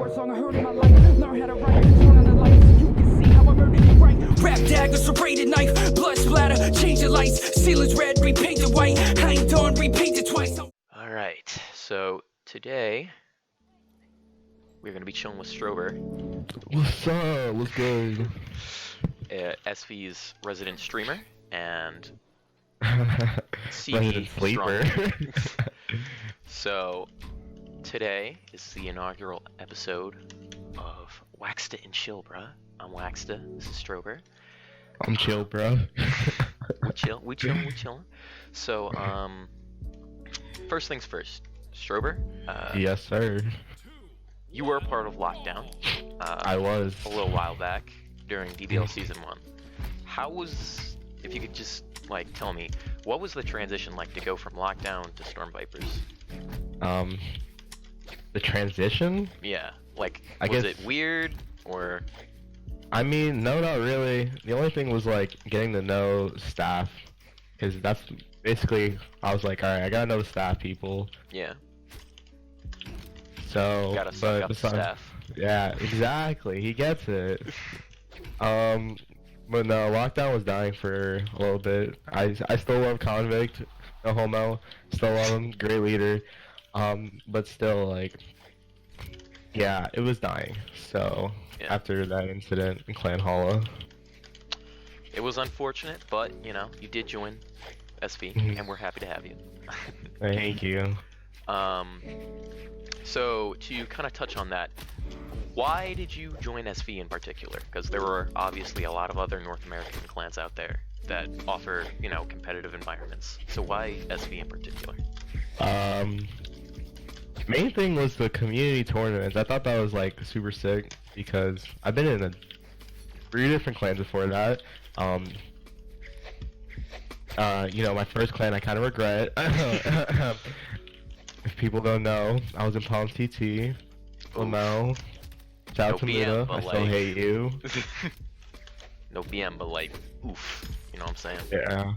worst song I heard in my life. Learn how to write, turn on the lights. You can see how I murdered you right. Rap dagger, serrated knife, blood splatter, change the lights. Ceilings red, repaint it white. I ain't done, repaint it twice. Alright, so today we're gonna be chilling with Strober, What's up? What's good? SV's resident streamer, and Resident sleeper. So today is the inaugural episode of Wackstah and Strober. I'm Wackstah, this is Strober. I'm chill, bro. We chillin'. So, first things first, Strober. Yes, sir. You were a part of Lockdown. I was. A little while back during DBL Season 1. How was, if you could just, like, tell me, what was the transition like to go from Lockdown to Storm Vipers? The transition? Yeah, like, I was guess... it weird, or? I mean, no, not really. The only thing was, like, getting to know staff. Because that's basically, I was like, alright, I gotta know the staff people. Yeah. So, Gotta suck up the staff. Yeah, exactly. He gets it. But no, Lockdown was dying for a little bit. I still love Convict, no homo. Still love him, great leader. But still, like, yeah, it was dying. So yeah. After that incident in Clan Holla, it was unfortunate, but you know, you did join SV, and we're happy to have you. Thank you. So to kind of touch on that, why did you join SV in particular? Because there were obviously a lot of other North American clans out there that offer, you know, competitive environments. So why SV in particular? Main thing was the community tournaments. I thought that was like super sick because I've been in 3 different clans before that. You know, my first clan I kind of regret. If people don't know, I was in Palm TT. Well, no. Shout out to Muda, I still hate you. No BM, but like, oof. You know what I'm saying? Yeah.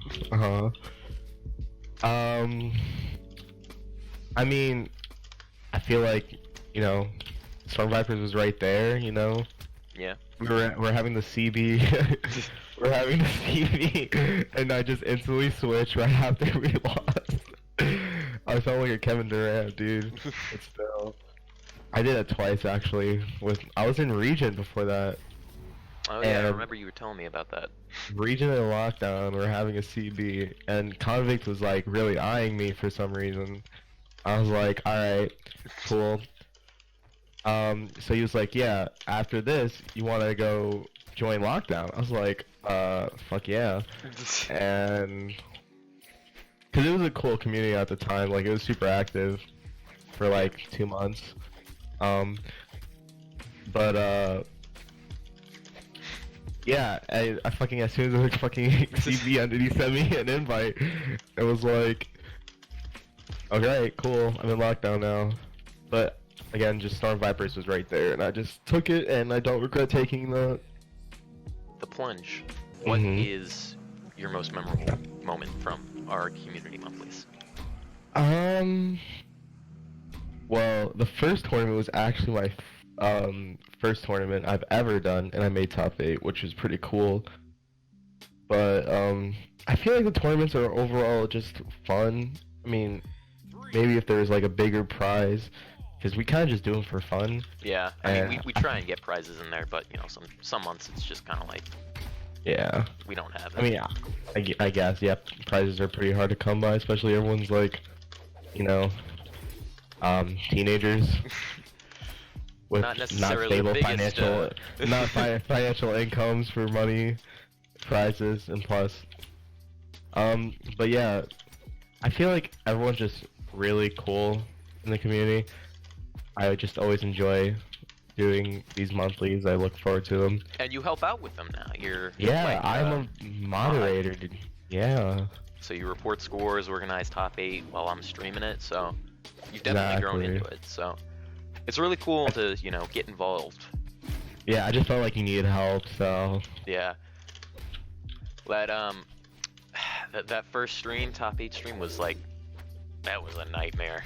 I mean, I feel like, you know, Storm Vipers was right there, you know? Yeah. We're having the CB. We're having the CB, and I just instantly switched right after we lost. I felt like a Kevin Durant, dude. But still, I did it twice actually. I was in Region before that. Oh yeah, I remember you were telling me about that. Region and Lockdown were having a CB, and Convict was like really eyeing me for some reason. I was like, alright, cool. So he was like, yeah, after this, you want to go join Lockdown? I was like, fuck yeah. And because it was a cool community at the time, like it was super active for like 2 months. Yeah, I fucking, as soon as I fucking CB ended, he sent me an invite. It was like, okay, cool, I'm in Lockdown now. But again, just Storm Vipers was right there, and I just took it, and I don't regret taking the plunge. What is your most memorable moment from our community monthlies? Well, the first tournament was actually my first tournament I've ever done, and I made top 8, which was pretty cool. But I feel like the tournaments are overall just fun. I mean, maybe if there was like a bigger prize, because we kind of just do them for fun. Yeah, I mean, we try and get prizes in there, but you know, some months it's just kind of like, yeah, we don't have it. I mean, I guess, yeah, prizes are pretty hard to come by, especially everyone's like, you know, teenagers with not not stable financial, financial incomes for money, prizes, and plus. But yeah, I feel like everyone's just really cool in the community. I just always enjoy doing these monthlies. I look forward to them. And you help out with them now. Yeah, like, I'm a moderator, dude. Yeah. So you report scores, organize top 8 while I'm streaming it. So you've definitely grown into it. So it's really cool to, you know, get involved. Yeah, I just felt like you needed help, so. Yeah. That first stream, top 8 stream, was like that was a nightmare.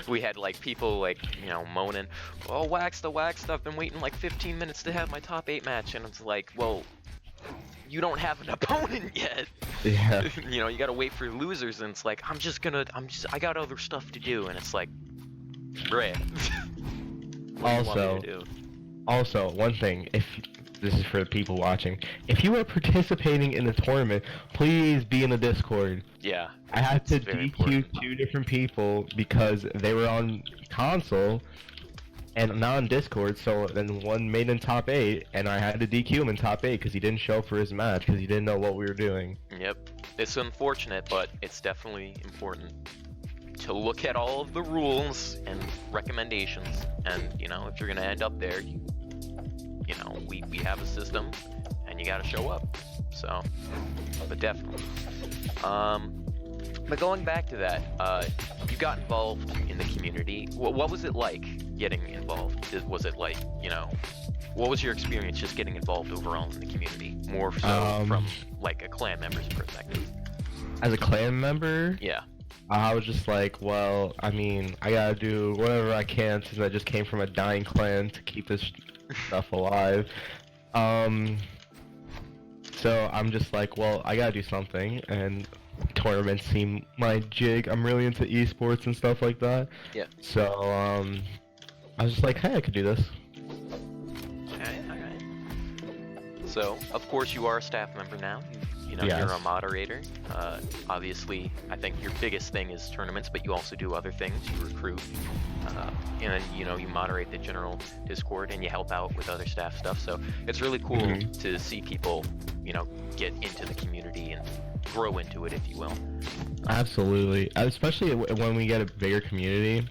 We had like people like, you know, moaning, "Oh, Wackstah, I've been waiting like 15 minutes to have my top 8 match," and it's like, well, you don't have an opponent yet. Yeah. You know, you gotta wait for losers, and it's like, I got other stuff to do, and it's like, great. Also, one thing, if this is for the people watching, if you are participating in the tournament, please be in the Discord. Yeah. I had to very DQ important. 2 different people because they were on console and not on Discord, so then one made in top 8, and I had to DQ him in top 8 because he didn't show up for his match because he didn't know what we were doing. Yep. It's unfortunate, but it's definitely important to look at all of the rules and recommendations, and, you know, if you're gonna end up there, you know, we have a system, and you gotta show up. So, but definitely. But going back to that, you got involved in the community. What was it like getting involved? Was it like, you know, what was your experience just getting involved overall in the community? More so from like a clan member's perspective. As a clan member? Yeah. I was just like, well, I mean, I gotta do whatever I can since I just came from a dying clan to keep this stuff alive. So I'm just like, well, I gotta do something, and tournaments seem my jig. I'm really into esports and stuff like that. Yeah. So, I was just like, hey, I could do this. Alright. So, of course, you are a staff member now. You know, Yes. you're a moderator. Obviously, I think your biggest thing is tournaments, but you also do other things. You recruit, and then, you know, you moderate the general Discord, and you help out with other staff stuff. So it's really cool to see people, you know, get into the community and grow into it, if you will. Absolutely, especially when we get a bigger community.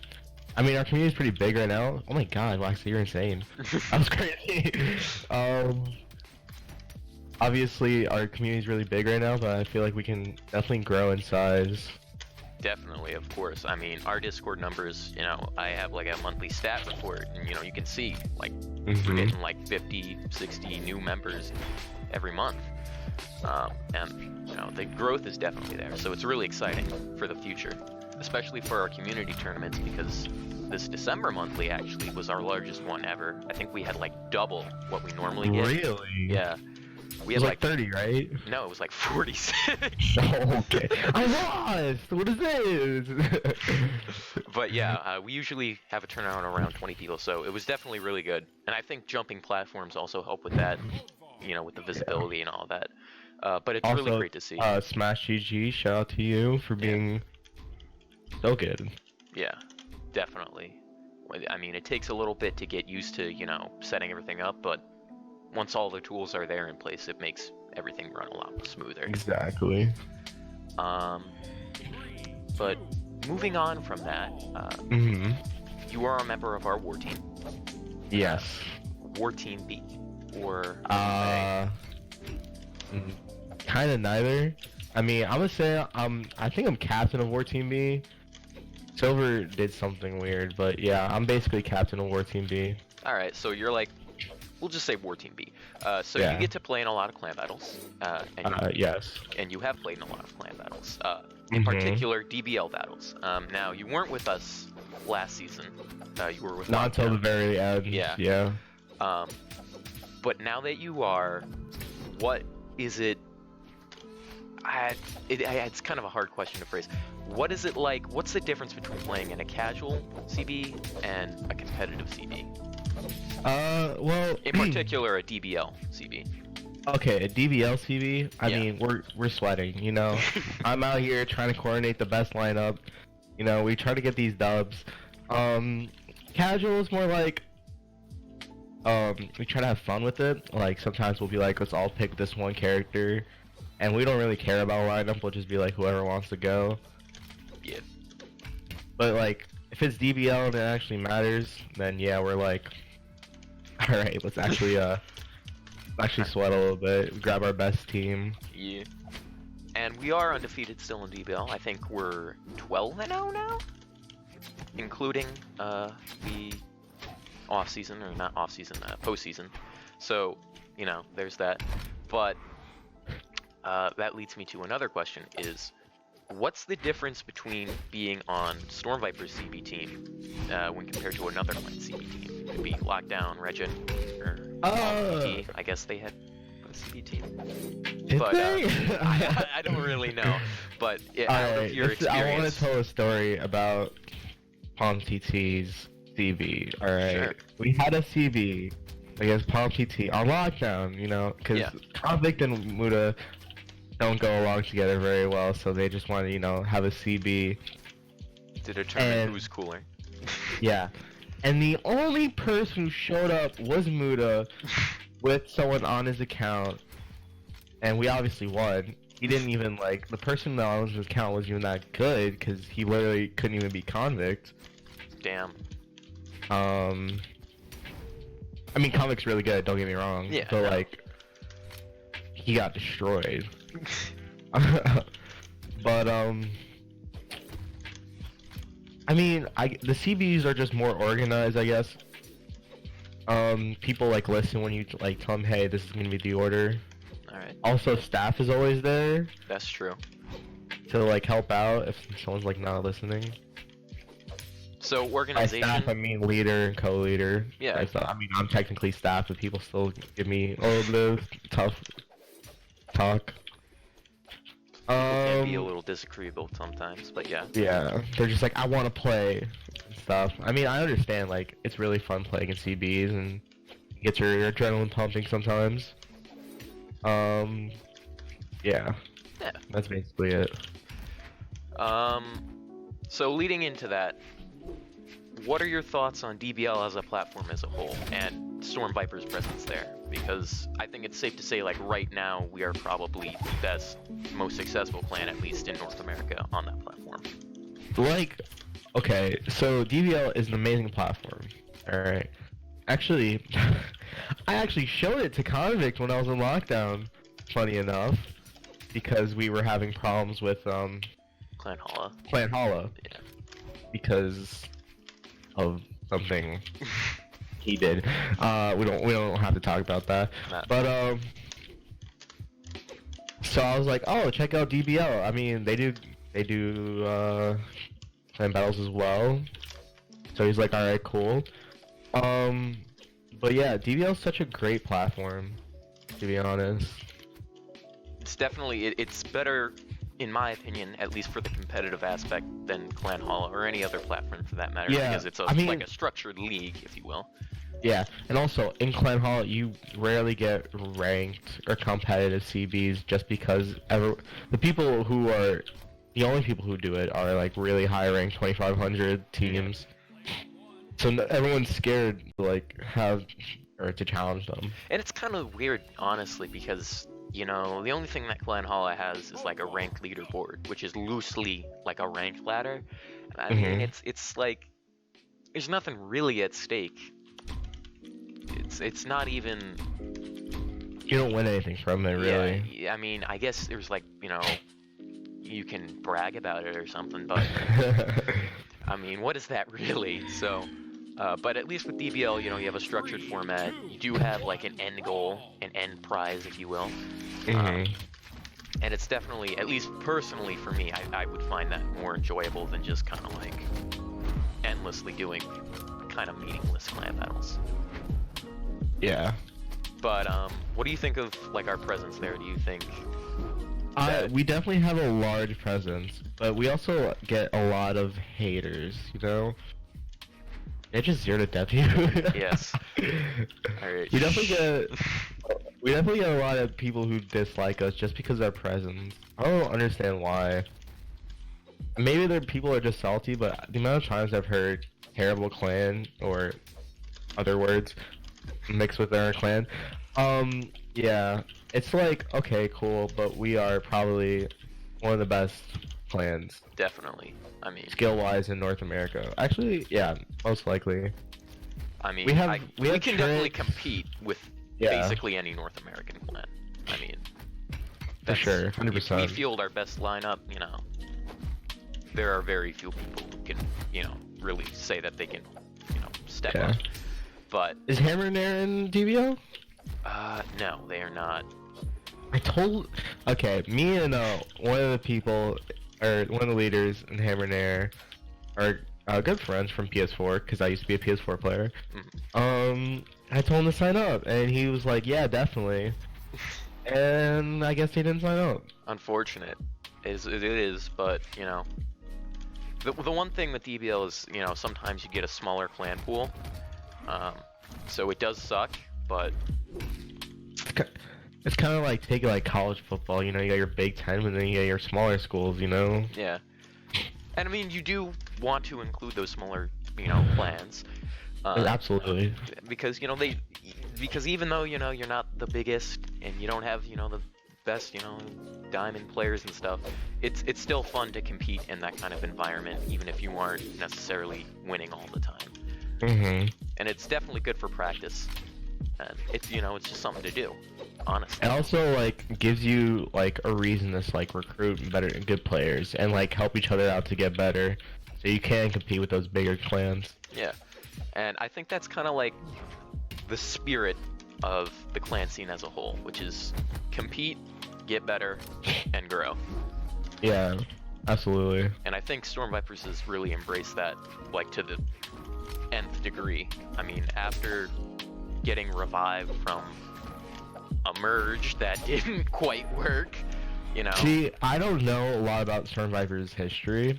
I mean, our community is pretty big right now. Oh my god, Wackstah, you're insane. That was crazy. Obviously, our community is really big right now, but I feel like we can definitely grow in size. Definitely, of course. I mean, our Discord numbers, you know, I have like a monthly stat report, and, you know, you can see, like, we're getting like 50, 60 new members every month. And, you know, the growth is definitely there, so it's really exciting for the future, especially for our community tournaments, because this December monthly actually was our largest one ever. I think we had like double what we normally get. Really? Yeah. We It was had like 30, right? No, it was like 46. Oh, okay. I lost! What is this? But yeah, we usually have a turnout around 20 people, so it was definitely really good. And I think jumping platforms also help with that, you know, with the visibility and all that. But it's also, really great to see. Smash GG, shout out to you for being so good. Yeah, definitely. I mean, it takes a little bit to get used to, you know, setting everything up, but once all the tools are there in place, it makes everything run a lot smoother. Exactly. But moving on from that, you are a member of our war team. Yes. War Team B, or kind of neither. I mean, I'm gonna say I think I'm captain of War Team B. Silver did something weird, but yeah, I'm basically captain of War Team B. All right, so you're like, we'll just say War Team B. So Yeah. you get to play in a lot of clan battles, Yes. and you have played in a lot of clan battles. In particular, DBL battles. Now, you weren't with us last season. You were with Not until the very end. Yeah. Yeah. But now that you are, what is it? It's kind of a hard question to phrase. What is it like? What's the difference between playing in a casual CB and a competitive CB? Well. In particular, a DBL CB. Okay, a DBL CB. I Yeah. mean, we're sweating. You know, I'm out here trying to coordinate the best lineup. You know, we try to get these dubs. Casual is more like. We try to have fun with it. Like, sometimes we'll be like, let's all pick this one character. And we don't really care about lineup, we'll just be like, whoever wants to go. Yeah. But, like, if it's DBL and it actually matters, then yeah, we're like, alright, let's actually sweat a little bit, grab our best team. Yeah. And we are undefeated still in DBL. I think we're 12-0 now? Including, the off-season, or not off-season, post-season. So, you know, there's that. But that leads me to another question, is what's the difference between being on Storm Viper's CB team when compared to another clan CB team? Could be Lockdown, Regin, or PT. I guess they had a CB team. Did But they? I don't really know. But out of your I want experience, to tell a story about Palm TT's CB. All right, Sure. we had a CB against Palm TT on lockdown. You know, because Yeah. Convict and Muda don't go along together very well, so they just want to, you know, have a CB. to determine and- who's cooler. Yeah. And the only person who showed up was Muda with someone on his account, and we obviously won. He didn't even, like, the person that on his account wasn't even that good, because he literally couldn't even be Convict. Damn. I mean, Convict's really good, don't get me wrong. Yeah, But, no. like, he got destroyed. But, I mean, the CBs are just more organized, I guess. People, like, listen when you, like, tell them, hey, this is gonna be the order. Alright, Also, staff is always there that's true. to, like, help out if someone's, like, not listening. So By organization. staff, I mean leader and co-leader. Yeah. I mean, I'm technically staff, but people still give me a little bit of tough talk. Can be a little disagreeable sometimes, but yeah. Yeah, they're just like, I want to play and stuff. I mean, I understand, like, it's really fun playing in CBs and gets your adrenaline pumping sometimes. Yeah, Yeah. that's basically it. So leading into that, what are your thoughts on DBL as a platform as a whole and Storm Viper's presence there? Because I think it's safe to say, like, right now we are probably the best, most successful clan, at least in North America, on that platform. Like, okay, so DBL is an amazing platform. Alright. Actually, I actually showed it to Convict when I was in lockdown, funny enough, because we were having problems with, Clan Hala. Plant Hollow. Yeah. Because of something he did. We don't have to talk about that. Nah. But so I was like, oh, check out DBL. I mean, they do clan battles as well. So he's like, all right, cool. But yeah, DBL is such a great platform, to be honest. It's definitely, it's better, in my opinion, at least for the competitive aspect, than Clan Hala or any other platform for that matter, Yeah, because it's I mean- like a structured league, if you will. Yeah, and also in Clan Hall, you rarely get ranked or competitive CBs just because the only people who do it are like really high ranked 2500 teams. So everyone's scared to like have or to challenge them. And it's kind of weird, honestly, because, you know, the only thing that Clan Hala has is like a ranked leaderboard, which is loosely like a ranked ladder. I mean, it's like there's nothing really at stake. It's not even. You don't win anything from it, really. Yeah, I mean, I guess there's like, you know, you can brag about it or something, but I mean, what is that really? So, but at least with DBL, you know, you have a structured format. You do have like an end goal, an end prize, if you will. And it's definitely, at least personally for me, I would find that more enjoyable than just kind of like endlessly doing kind of meaningless clan battles. Yeah. But what do you think of like our presence there? Do you think that... We definitely have a large presence, but we also get a lot of haters, you know? They're just zero to death you. Yes. Alright. We definitely get a lot of people who dislike us just because of our presence. I don't understand why. Maybe people are just salty, but the amount of times I've heard terrible clan or other words mixed with our clan, yeah, it's like, okay, cool, but we are probably one of the best clans. Definitely. I mean, Skill-wise in North America. Actually, yeah, most likely. I mean, we we can definitely tricks. compete with Yeah. basically any North American clan. I mean, For sure, 100%. We field our best lineup, you know. There are very few people who can, you know, really say that they can, you know, step Yeah. up. But Is Hammer there in DBO? no, they are not. Okay, me and one of the people or one of the leaders in Hammer Nair are good friends from PS4 because I used to be a PS4 player. I told him to sign up, and he was like, "Yeah, definitely." And I guess he didn't sign up. Unfortunate, it is, but you know, the one thing with DBL is, you know, sometimes you get a smaller clan pool, so it does suck, but It's kind of like taking like college football. You know, you got your Big Ten, and then you got your smaller schools. You know. yeah. And I mean, you do want to include those smaller, you know, clans. Absolutely. Because, you know, because even though, you know, you're not the biggest and you don't have, you know, the best, you know, diamond players and stuff, it's still fun to compete in that kind of environment, even if you aren't necessarily winning all the time. And it's definitely good for practice. And it's, you know, it's just something to do, honestly. It also like gives you like a reason to like recruit better and good players and like help each other out to get better, so you can compete with those bigger clans. Yeah, and I think that's kind of like the spirit of the clan scene as a whole, which is compete, get better, and grow. Yeah, absolutely. And I think Storm Vipers has really embraced that, like, to the nth degree. I mean, after getting revived from a merge that didn't quite work, you know. See, I don't know a lot about Storm Viper's history.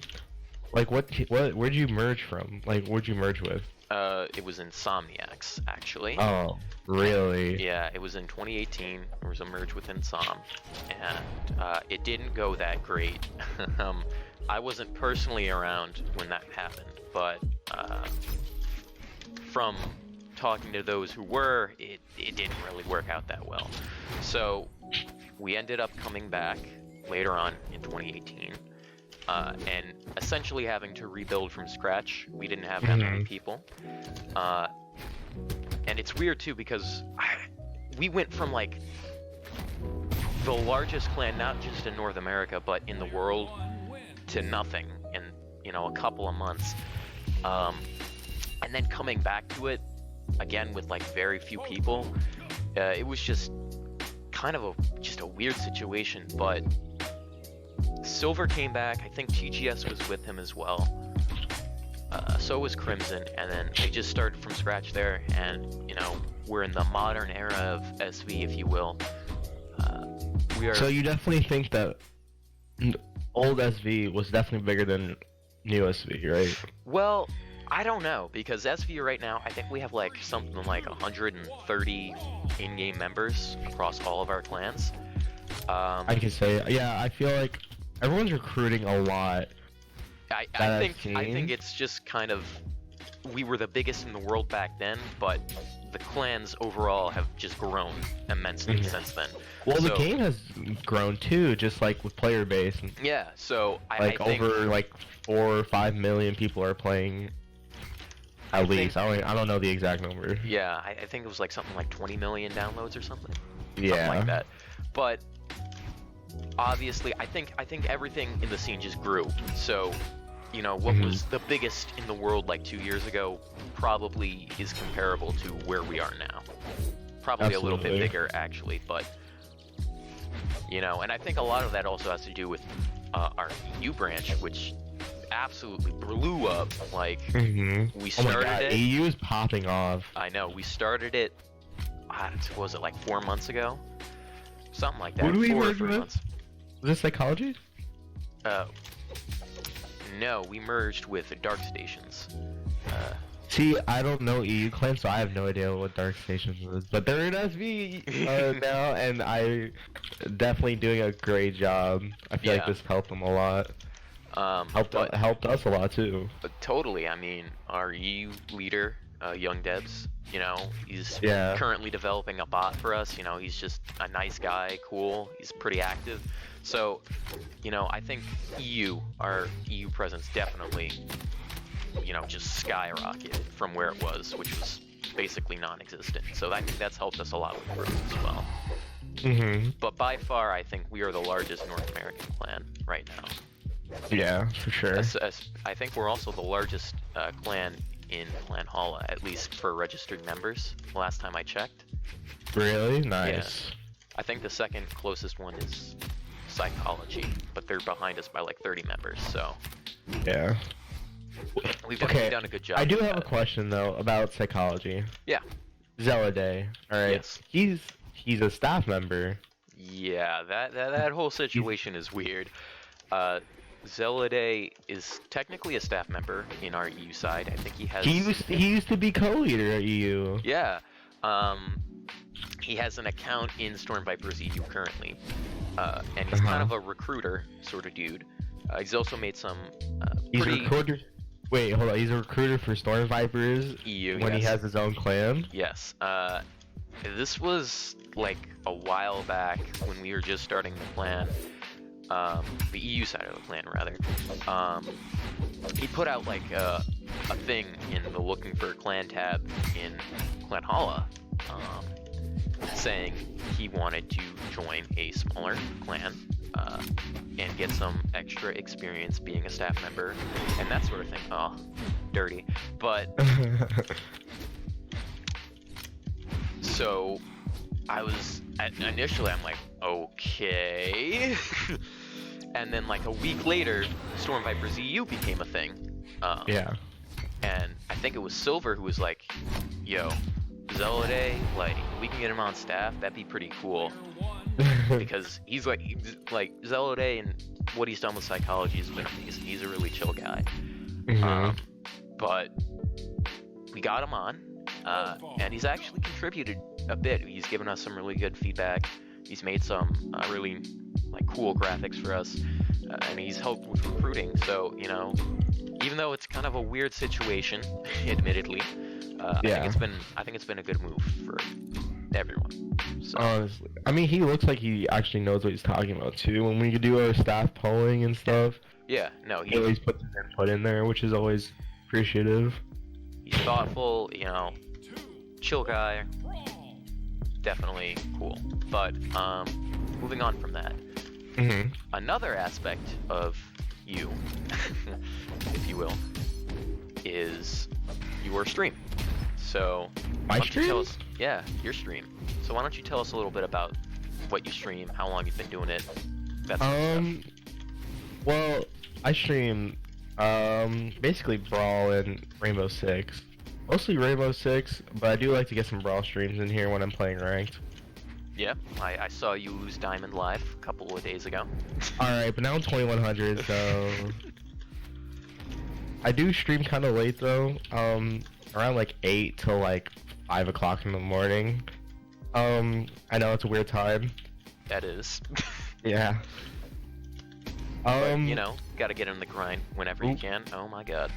Like, where'd you merge from? Like, what'd you merge with? It was Insomniacs, actually. Oh, really? Yeah, it was in 2018. There was a merge with Insom, and it didn't go that great. I wasn't personally around when that happened, but from talking to those who were, it didn't really work out that well. So we ended up coming back later on in 2018, and essentially having to rebuild from scratch. We didn't have that many people, and it's weird too because we went from like the largest clan, not just in North America but in the world, to nothing in, you know, a couple of months, and then coming back to it again with like very few people. It was just kind of a weird situation, but Silver came back. I think TGS was with him as well. So was Crimson, and then they just started from scratch there, and you know, we're in the modern era of SV, if you will. We are. So you definitely think that old SV was definitely bigger than new SV, right? Well, I don't know, because SView right now, I think we have like something like 130 in-game members across all of our clans. I can say, yeah, I feel like everyone's recruiting a lot. I think it's just kind of, we were the biggest in the world back then, but the clans overall have just grown immensely since then. Well, the game has grown too, just like with player base. Yeah, so I think over like 4 or 5 million people are playing. At least I don't know the exact number. Yeah, I think it was like something like 20 million downloads or something. Yeah, something like that. But obviously, I think everything in the scene just grew. So, you know, what was the biggest in the world like 2 years ago probably is comparable to where we are now. Probably a little bit bigger, actually, but you know, and I think a lot of that also has to do with our EU branch, which absolutely blew up. Like, we started it. EU is popping off. I know, we started it. What was it, like 4 months ago? Something like that. Who do we 4 or merge 3 with? months. Was this Psychology? No, we merged with Dark Stations. See, I don't know EU clans, so I have no idea what Dark Stations is. But they're in SV now, and I definitely doing a great job. I feel like this helped them a lot. Helped us a lot too. But totally, I mean, our EU leader, Young Debs, you know, he's currently developing a bot for us. You know, he's just a nice guy, cool. He's pretty active. So, you know, I think our EU presence definitely, you know, just skyrocketed from where it was, which was basically non-existent. So I think that's helped us a lot with growth as well. But by far, I think we are the largest North American clan right now. Yeah, for sure. I think we're also the largest clan in Valhalla, at least for registered members, last time I checked. Really? Nice. Yeah. I think the second closest one is psychology, but they're behind us by like 30 members, so Yeah. we've definitely done a good job. I do with have a that. question though about psychology. Yeah. Zeladay. All right. Yes. He's a staff member. Yeah, that whole situation is weird. Zeladay is technically a staff member in our EU side. I think he has. He used to be co-leader at EU. Yeah. He has an account in Stormviper's EU currently, and he's kind of a recruiter sort of dude. He's also made some He's pretty a recruiter. Wait, hold on. He's a recruiter for Stormvipers EU when he yes. has his own clan. Yes. This was like a while back when we were just starting the plan. The EU side of the plan, rather. He put out like a thing in the looking for clan tab in Clanhalla, saying he wanted to join a smaller clan and get some extra experience being a staff member and that sort of thing. Oh, dirty. But so initially I'm like, okay. And then like a week later, Stormviper's EU became a thing. Yeah. And I think it was Silver who was like, yo, Zeladay, like, we can get him on staff, that'd be pretty cool. Because he's like Zeladay and what he's done with psychology has been amazing. He's a really chill guy. But we got him on, and he's actually contributed a bit. He's given us some really good feedback. He's made some really like cool graphics for us, and he's helped with recruiting. So even though it's kind of a weird situation, admittedly, I think it's been a good move for everyone. So. Honestly, I mean, he looks like he actually knows what he's talking about too. When we do our staff polling and stuff, yeah, no, he always puts his input in there, which is always appreciative. He's thoughtful, chill guy, definitely cool. But moving on from that, another aspect of you, if you will, is your stream. So my stream? Yeah, your stream. So why don't you tell us a little bit about what you stream, how long you've been doing it, that sort of stuff. Well, I stream basically Brawl and Rainbow Six. Mostly Rainbow Six, but I do like to get some Brawl streams in here when I'm playing ranked. Yeah, I saw you lose Diamond live a couple of days ago. Alright, but now I'm 2100, so... I do stream kind of late though, around like 8 till like 5 o'clock in the morning. I know it's a weird time. That is. Yeah. But, gotta get in the grind whenever you can. Oh my god.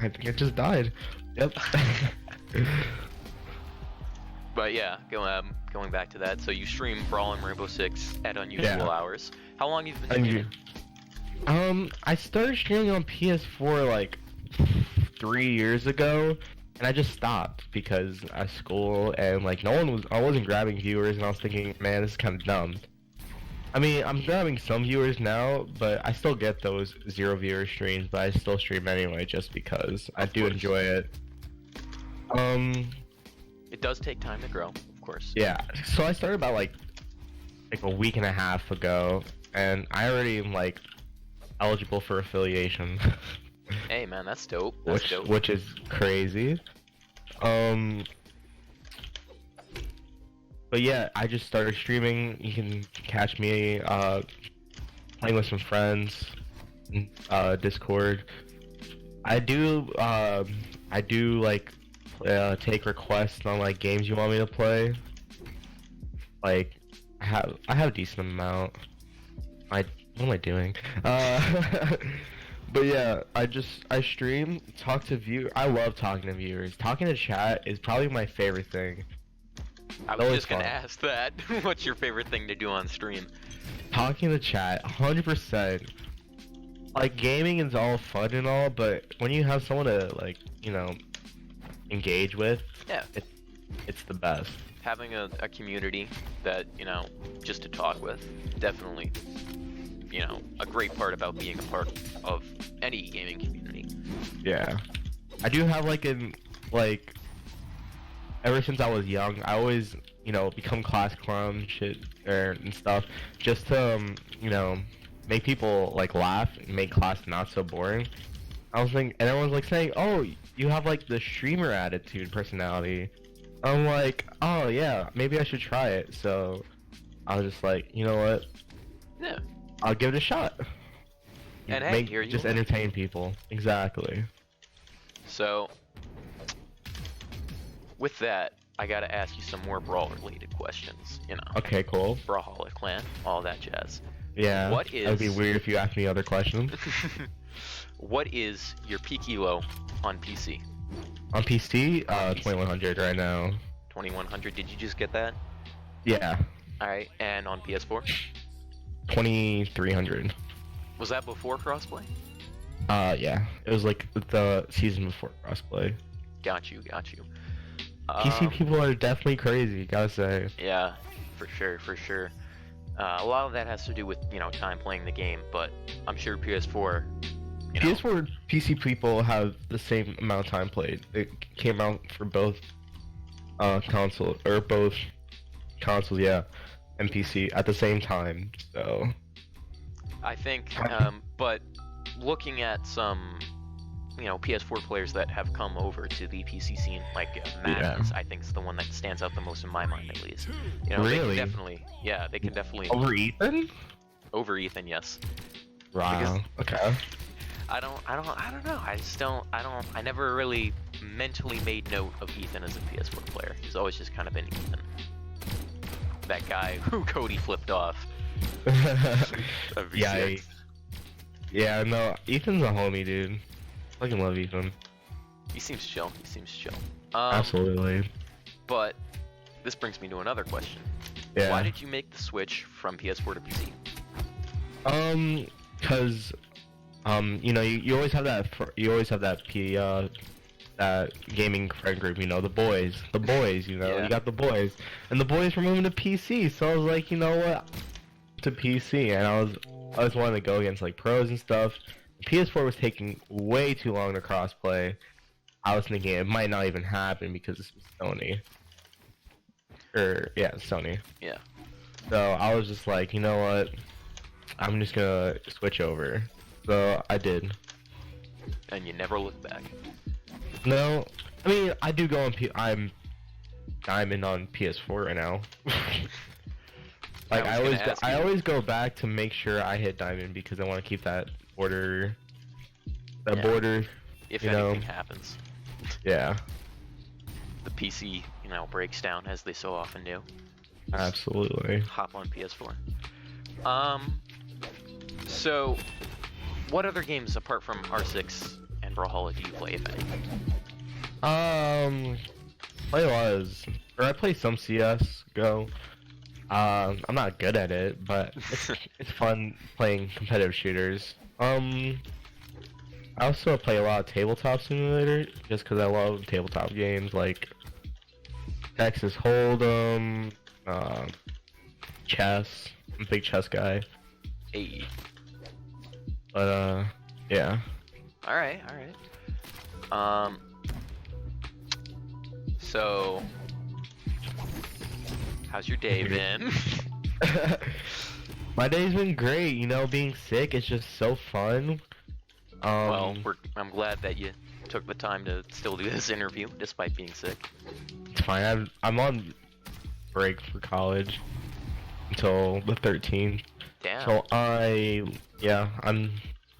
I think it just died. Yep. But yeah, going back to that, so you stream Brawl and Rainbow Six at unusual hours. How long have you been doing it? I started streaming on PS4 like 3 years ago, and I just stopped because of school and like I wasn't grabbing viewers, and I was thinking, man, this is kind of dumb. I mean, I'm grabbing some viewers now, but I still get those 0 viewer streams, but I still stream anyway just because I do enjoy it. It does take time to grow, of course. Yeah, so I started about like a week and a half ago, and I already am like eligible for affiliation. Hey man, that's dope. Which is crazy. But yeah, I just started streaming. You can catch me playing with some friends, Discord. I do like take requests on like games you want me to play. Like I have a decent amount. What am I doing? But yeah, I stream, talk to viewers. I love talking to viewers. Talking to chat is probably my favorite thing. I was just gonna ask that. What's your favorite thing to do on stream? Talking to chat, 100%. Like, gaming is all fun and all, but when you have someone to, like, engage with, yeah, it's the best. Having a community that, just to talk with, definitely, a great part about being a part of any gaming community. Yeah. I do have, ever since I was young, I always, become class clown shit and stuff, just to, make people like laugh and make class not so boring. I was thinking, and everyone's like saying, "Oh, you have like the streamer attitude personality." I'm like, "Oh yeah, maybe I should try it." So I was just like, you know what? Yeah. I'll give it a shot. And hey, here you just are. entertain people. Exactly. So, with that, I gotta ask you some more Brawl-related questions. Okay, cool. Brawlhalla clan, all that jazz. Yeah. What is? That'd be weird if you asked me other questions. What is your peak elo on PC? On PC, On PC. 2100 right now. 2100. Did you just get that? Yeah. All right. And on PS4? 2300. Was that before crossplay? Yeah. It was like the season before crossplay. Got you. PC people are definitely crazy, gotta say. Yeah, for sure. A lot of that has to do with time playing the game, but I'm sure PS4. PS4 PC people have the same amount of time played. It came out for both both consoles, yeah, and PC at the same time. So I think, but looking at some, PS4 players that have come over to the PC scene, like Madness, I think is the one that stands out the most in my mind, at least. Really? They can definitely over Ethan? Over Ethan, yes. Wow. Okay. I don't know. I never really mentally made note of Ethan as a PS4 player. He's always just kind of been Ethan. That guy who Cody flipped off. Yeah. Yeah, no, Ethan's a homie, dude. Fucking love Ethan. He seems chill. Absolutely. But this brings me to another question. Yeah. Why did you make the switch from PS4 to PC? Cause, you always have that. You always have that that gaming friend group. The boys. Yeah. You got the boys, and the boys were moving to PC. So I was like, you know what, to PC, and I was wanting to go against like pros and stuff. PS4 was taking way too long to crossplay. I was thinking it might not even happen because this was Sony. Sony. Yeah. So I was just like, you know what? I'm just gonna switch over. So I did. And you never looked back. No, I mean I do go on. I'm diamond on PS4 right now. Like I always go back to make sure I hit diamond because I want to keep that border. Border. If anything happens. Yeah. The PC, breaks down as they so often do. Absolutely. Hop on PS4. So, what other games apart from R6 and Brawlhalla do you play, if any? I play some CS:GO. I'm not good at it, but it's fun playing competitive shooters. I also play a lot of tabletop simulator, just because I love tabletop games like Texas Hold'em, chess. I'm a big chess guy. Hey. But yeah. All right. So, how's your day been? My day's been great. Being sick is just so fun. Well, I'm glad that you took the time to still do this interview despite being sick. It's fine. I'm on break for college until the 13th. Damn. So I'm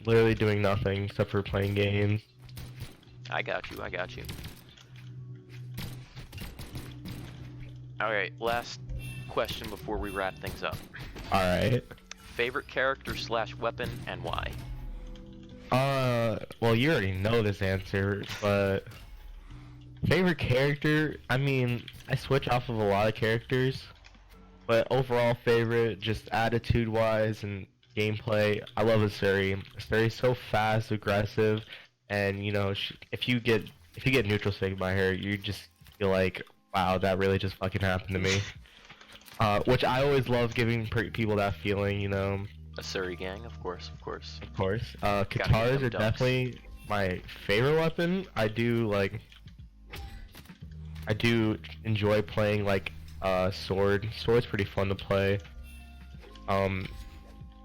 literally doing nothing except for playing games. I got you. Alright, last question before we wrap things up. Alright. Favorite character / weapon and why? Well, you already know this answer, but favorite character, I mean, I switch off of a lot of characters, but overall favorite, just attitude-wise and gameplay, I love Asuri. Asuri's so fast, aggressive, and if you get neutral stick by her, you just feel like, wow, that really just fucking happened to me. Which I always love giving people that feeling, Asuri gang, of course. Of course. Guitars are definitely my favorite weapon. I do like I do enjoy playing like Sword. Sword's pretty fun to play. Oh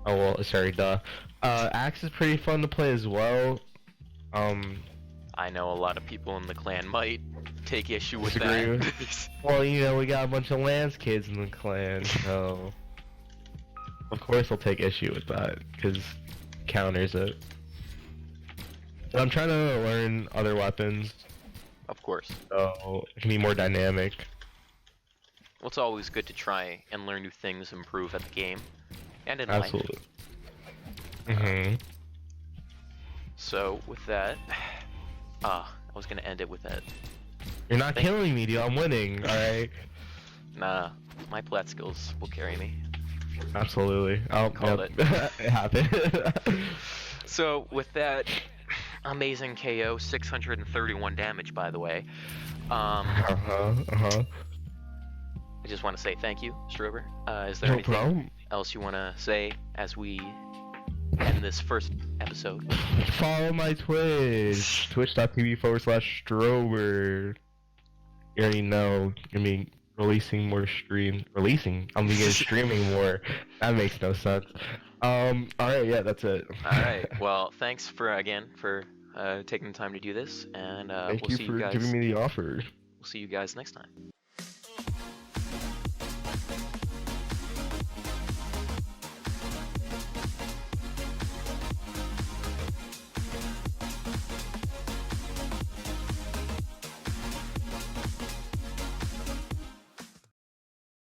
well, sorry, duh. Axe is pretty fun to play as well. I know a lot of people in the clan might take issue with Disagree that. Well, you know, we got a bunch of Lance kids in the clan, so of course I'll take issue with that because counters it. But I'm trying to learn other weapons, Of course. so it can be more dynamic. Well, it's always good to try and learn new things, improve at the game, and in Absolutely. life. Mhm. So with that, I was gonna end it with that. You're not killing me, dude. I'm winning. All right. Nah, my plat skills will carry me. Absolutely. I'll Called it happened. So with that, amazing KO, 631 damage, by the way. I just want to say thank you, Strober. Is there No anything problem. else you want to say as we end this first episode? Follow my Twitch. Twitch.tv/Strober. You already know. I mean, releasing more stream. Releasing? I'm gonna get streaming more. That makes no sense. Alright, yeah, that's it. Alright, well, thanks for taking the time to do this, and Thank we'll you see for you guys. giving me the offer. We'll see you guys next time.